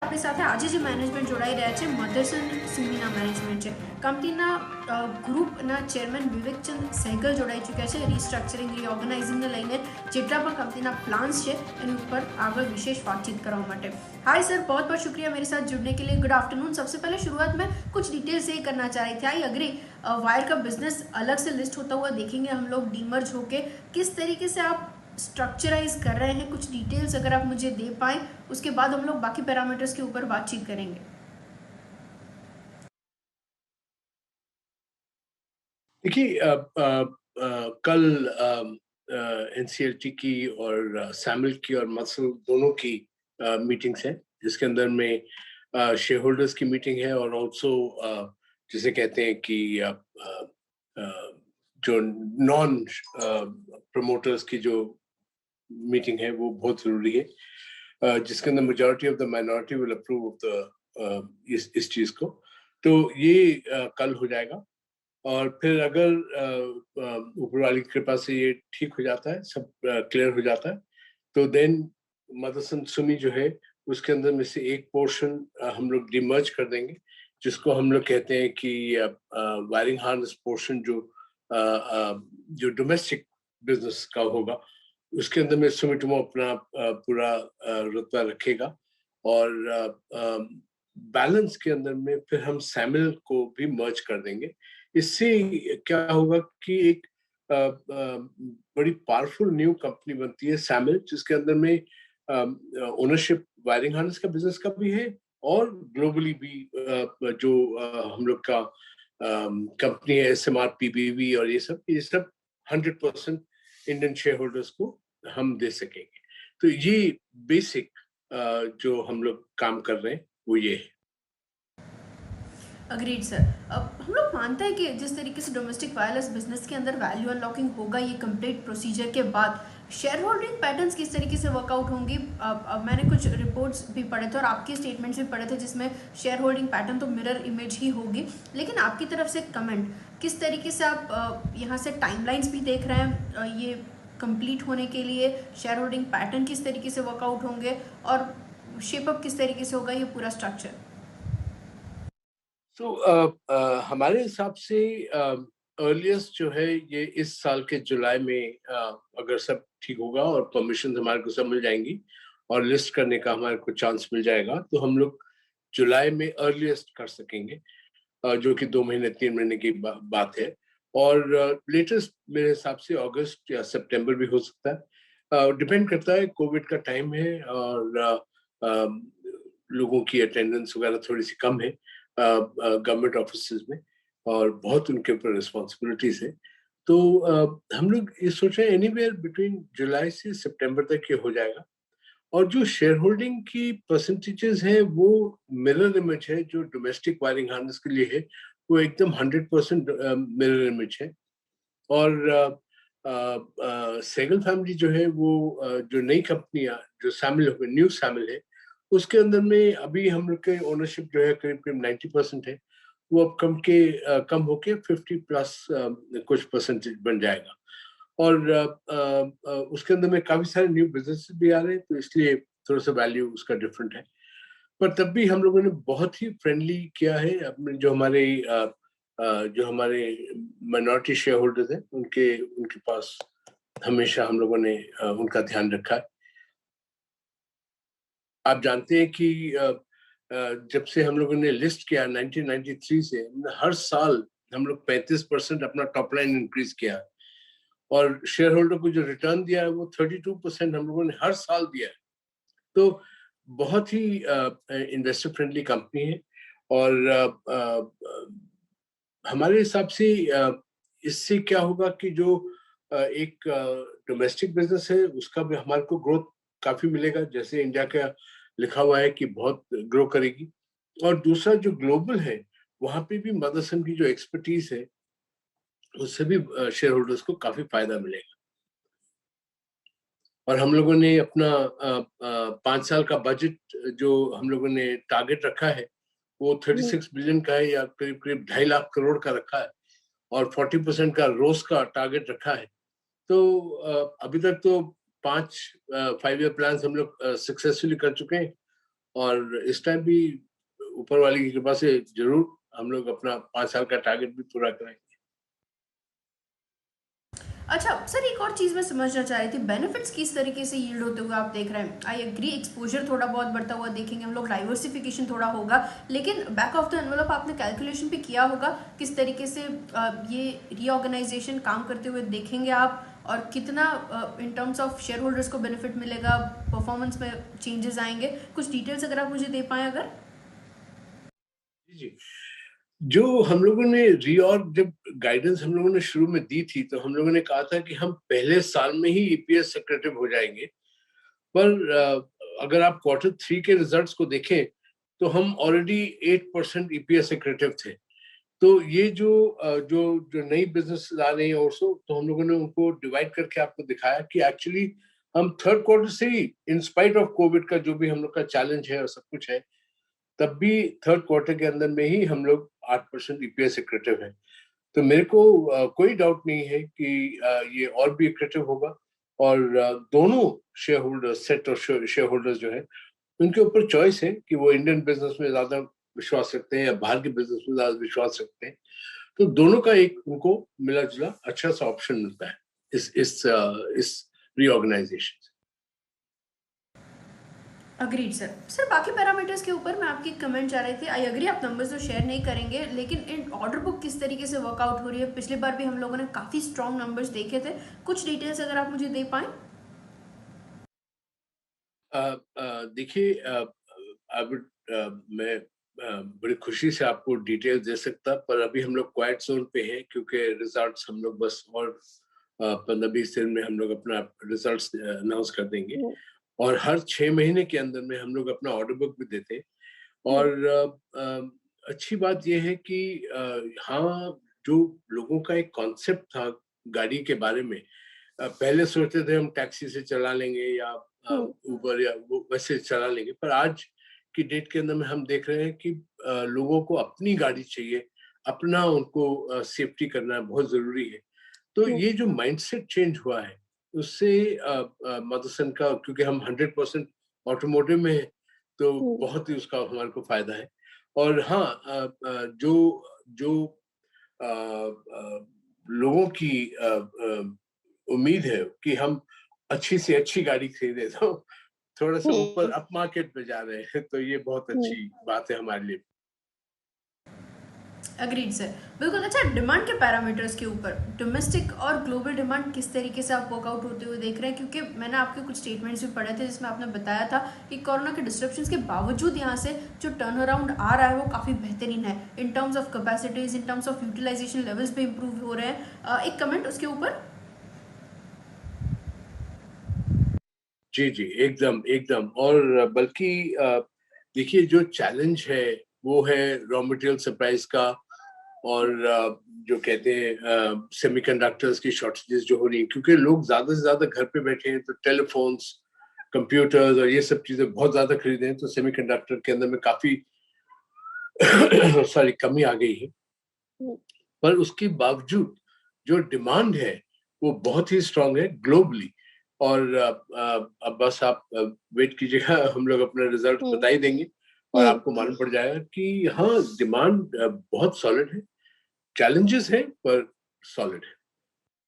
આપણી સાથે આજે જે મેનેજમેન્ટ જોડાઈ રહ્યા છે મધરસન સુમીના મેનેજમેન્ટ છે. કંપનીના ગ્રુપના ચેરમેન વિવેકચંદ સહેગલ જોડાઈ ચૂક્યા છે. રિસ્ટ્રક્ચરિંગ રીઓર્ગેનાઇઝિંગને લઈને જેટલા પણ કંપનીના प्लान्स है इन ऊपर आगे विशेष बातचीत करवा माटे. हाय सर, बहुत बहुत शुक्रिया मेरे साथ जुड़ने के लिए. Good afternoon. सबसे पहले शुरुआत में कुछ डिटेल्स ये करना चाह रही थी. आई अग्री, वायर का बिजनेस अलग से लिस्ट होता हुआ देखेंगे हम लोग डीमर्ज होके. किस तरीके से आप स्ट्रक्चराइज कर रहे हैं, कुछ डिटेल्स अगर आप मुझे दे पाएँ, उसके बाद हम लोग बाकी पैरामीटर्स के ऊपर बातचीत करेंगे. देखिए, कल एनसीएलटी की और सैमिल की और मसल दोनों की मीटिंग्स हैं, जिसके अंदर में शेयर होल्डर्स की मीटिंग है और ऑल्सो जिसे कहते हैं कि जो नॉन प्रमोटर्स की जो मीटिंग है वो बहुत जरूरी है, जिसके अंदर majority of the minority will approve of the इस चीज को. तो ये कल हो जाएगा और फिर अगर ऊपर वाली की कृपा से ये ठीक हो जाता है, सब क्लियर हो जाता है, तो देन मदरसन सुमी जो है उसके अंदर में से एक पोर्शन हम लोग डिमर्ज कर देंगे, जिसको हम लोग कहते हैं कि वायरिंग हार्नेस पोर्शन जो डोमेस्टिक बिजनेस का होगा, उसके अंदर में सुमिटोमो अपना पूरा रुतबा रखेगा और बैलेंस के अंदर में फिर हम सैमिल को भी मर्ज कर देंगे. इससे क्या होगा कि एक बड़ी पावरफुल न्यू कंपनी बनती है सैमिल, जिसके अंदर में ओनरशिप वायरिंग हार्नेस का बिजनेस का भी है और ग्लोबली भी जो हम लोग का कंपनी है एसएमआर पीबीवी और ये सब 100% इंडियन शेयर होल्डर्स को हम दे सकेंगे. तो ये बेसिक जो हम लोग काम कर रहे हैं वो ये है. Agreed sir. अब हम लोग मानते हैं कि जिस तरीके से डोमेस्टिक वायरलेस बिजनेस के अंदर वैल्यू अनलॉकिंग होगा ये कंप्लीट प्रोसीजर के बाद, शेयर होल्डिंग पैटर्न्स किस तरीके से वर्कआउट होंगी. मैंने कुछ रिपोर्ट्स भी पढ़े थे और आपके स्टेटमेंट्स भी पढ़े थे जिसमें शेयर होल्डिंग पैटर्न तो मिरर इमेज ही होगी, लेकिन आपकी तरफ से कमेंट किस तरीके से आप यहाँ से टाइमलाइंस भी देख रहे हैं ये कंप्लीट होने के लिए, शेयर होल्डिंग पैटर्न किस तरीके से वर्कआउट होंगे और शेपअप किस तरीके से होगा ये पूरा स्ट्रक्चर. तो हमारे हिसाब से अर्लीस्ट जो है ये इस साल के जुलाई में अगर सब ठीक होगा और परमिशन हमारे को सब मिल जाएंगी और लिस्ट करने का हमारे को चांस मिल जाएगा, तो हम लोग जुलाई में अर्लीस्ट कर सकेंगे, जो कि 2 महीने 3 महीने की बात है. और लेटेस्ट मेरे हिसाब से अगस्त या सितंबर भी हो सकता है, डिपेंड करता है. कोविड का टाइम है और लोगों की अटेंडेंस वगैरह थोड़ी सी कम है गवर्नमेंट ऑफिस में और बहुत उनके ऊपर रिस्पॉन्सिबिलिटीज है. तो हम लोग ये सोच रहे हैं एनीवेयर बिटवीन जुलाई से सितंबर तक ये हो जाएगा. और जो शेयर होल्डिंग की परसेंटेजेस है वो मिरर इमेज है जो डोमेस्टिक वायरिंग हार्नेस के लिए है, वो एकदम 100% मिरर इमेज है. और सेगल फैमिली जो है वो जो नई कंपनियां जो शामिल हो गई, न्यू शामिल है, उसके अंदर में अभी हम लोग के ओनरशिप जो है करीब करीब 90% है, वो अब कम होके 50+ कुछ परसेंटेज बन जाएगा. और उसके अंदर में काफी सारे न्यू बिजनेस भी आ रहे हैं, तो इसलिए थोड़ा सा वैल्यू उसका डिफरेंट है. पर तब भी हम लोगों ने बहुत ही फ्रेंडली किया है. अपने जो हमारे माइनॉरिटी शेयर होल्डर्स हैं उनके पास हमेशा हम लोगों ने उनका ध्यान रखा है. आप जानते हैं कि जब से हम लोगों ने लिस्ट किया 1993 से, हर साल हम लोग 35% अपना टॉप लाइन इंक्रीज किया और शेयर होल्डर को जो रिटर्न दिया है वो 32% हम लोगों ने हर साल दिया है. तो बहुत ही इन्वेस्टर फ्रेंडली कंपनी है और हमारे हिसाब से इससे क्या होगा कि जो एक डोमेस्टिक बिजनेस है उसका भी हमारे को ग्रोथ काफी मिलेगा, जैसे इंडिया का लिखा हुआ है कि बहुत ग्रो करेगी. और दूसरा जो ग्लोबल है वहां पे भी मदरसन की जो एक्सपर्टीज है उससे भी शेयर होल्डर्स को काफी फायदा मिलेगा. और हम लोगों ने अपना 5 साल का बजट जो हम लोगों ने टारगेट रखा है वो 36 बिलियन का है या करीब करीब 2.5 लाख करोड़ का रखा है और 40% का रोज का टारगेट रखा है. तो अभी तक तो 5 5 ईयर प्लान हम लोग सक्सेसफुली कर चुके हैं और इस टाइम भी ऊपर वाले की कृपा से जरूर हम लोग अपना 5 साल का टारगेट भी पूरा करेंगे। अच्छा सर, एक और चीज़ मैं समझना चाह रही थी, बेनिफिट्स किस तरीके से यील्ड होते हुए आप देख रहे हैं? आई एग्री, एक्सपोजर थोड़ा बहुत बढ़ता हुआ देखेंगे हम लोग, डाइवर्सिफिकेशन थोड़ा होगा, लेकिन बैक ऑफ द एनवलप आपने कैलकुलेशन भी किया होगा किस तरीके से ये रीऑर्गेनाइजेशन काम करते हुए देखेंगे आप, और कितना इन टर्म्स ऑफ शेयर होल्डर्स को बेनिफिट मिलेगा, परफॉर्मेंस में चेंजेस आएंगे? कुछ डिटेल्स अगर आप मुझे दे पाएँ अगर। जी, जो हम लोगों ने रीऑर्ग जब गाइडेंस हम लोगों ने शुरू में दी थी, तो हम लोगों ने कहा था कि हम पहले साल में ही ईपीएस सेक्रेटिव हो जाएंगे। पर अगर आप क्वार्टर 3 के रिजल्ट्स को देखें, तो हम ऑलरेडी 8% ईपीएस सेक्रेटिव थे। तो ये जो नई बिजनेस आ रही है ऑल्सो, तो हम लोगों ने उनको डिवाइड करके आपको दिखाया कि एक्चुअली हम थर्ड क्वार्टर से ही, इन स्पाइट ऑफ कोविड का जो भी हम लोग का चैलेंज है और सब कुछ है, तब भी थर्ड क्वार्टर के अंदर में ही हम लोग 8% ईपीएस एक्रेटिव है। तो मेरे को कोई डाउट नहीं है कि ये और भी एक्रेटिव होगा, और दोनों शेयर होल्डर्स, सेट और शेयर होल्डर्स जो है, उनके ऊपर चॉइस है कि वो इंडियन बिजनेस में ज्यादा विश्वास रखते हैं या बाहर के बिजनेस में ज्यादा विश्वास रखते हैं। तो दोनों का एक उनको मिला जुला अच्छा सा ऑप्शन मिलता है इस रीऑर्गेनाइजेशन से। Agreed sir. सर बाकी पैरामीटर्स के ऊपर मैं आपकी कमेंट चाह रही थी, आई अग्री आप नंबर्स तो शेयर नहीं करेंगे, लेकिन इन ऑर्डर बुक किस तरीके से वर्कआउट हो रही है? पिछली बार भी हम लोगों ने काफ़ी स्ट्रॉन्ग नंबर्स देखे थे, कुछ डिटेल्स अगर आप मुझे दे पाएँ। देखिए, मैं बड़ी खुशी से आपको डिटेल दे सकता, पर अभी हम लोग क्वाइट जोन पे हैं, क्योंकि रिजल्ट्स हम लोग बस और 15-20 दिन में हम लोग अपना रिजल्ट्स अनाउंस कर देंगे, और हर 6 महीने के अंदर में हम लोग अपना ऑर्डर बुक भी देते हैं। और अच्छी बात यह है कि हाँ, जो लोगों का एक कॉन्सेप्ट था गाड़ी के बारे में, पहले सोचते थे हम टैक्सी से चला लेंगे या उबर या वो वैसे चला लेंगे, पर आज की डेट के अंदर में हम देख रहे हैं कि लोगों को अपनी गाड़ी चाहिए, अपना उनको सेफ्टी करना बहुत जरूरी है। तो ये जो माइंडसेट चेंज हुआ है, उससे मदरसन का, क्योंकि हम 100% ऑटोमोटिव में है, तो बहुत ही उसका हमारे को फायदा है। और हाँ, जो जो लोगों की उम्मीद है कि हम अच्छी से अच्छी गाड़ी खरीदे, तो थोड़ा सा ऊपर अप मार्केट पे जा रहे हैं, तो ये बहुत अच्छी बात है हमारे लिए। अग्रीड सर, बिल्कुल। अच्छा, डिमांड के पैरामीटर्स के ऊपर डोमेस्टिक और ग्लोबल डिमांड किस तरीके से आप वर्कआउट होते हुए देख रहे हैं? क्योंकि मैंने आपके कुछ स्टेटमेंट्स भी पढ़े थे जिसमें आपने बताया था कि कोरोना के डिस्ट्रप्शंस के बावजूद यहाँ से जो टर्न अराउंड आ रहा है वो काफ़ी बेहतरीन है, in terms of capacities, in terms of utilization levels भी इंप्रूव हो रहे हैं। एक कमेंट उसके ऊपर। जी जी, एकदम एकदम। और बल्कि देखिए, जो चैलेंज है वो है रॉ मटेरियल सप्लाईज का, और जो कहते हैं सेमीकंडक्टर्स की शॉर्टेजेस जो हो रही है, क्योंकि लोग ज्यादा से ज्यादा घर पे बैठे हैं, तो टेलीफोन्स, कंप्यूटर्स और ये सब चीजें बहुत ज्यादा खरीदे हैं, तो सेमीकंडक्टर के अंदर में काफी सॉरी कमी आ गई है। पर उसके बावजूद जो डिमांड है वो बहुत ही स्ट्रांग है ग्लोबली। और अब बस आप वेट कीजिएगा, हम लोग अपना रिजल्ट बता ही देंगे, और आपको मालूम पड़ जाएगा कि हाँ, डिमांड बहुत सॉलिड है, चैलेंजेस हैं पर सॉलिड है।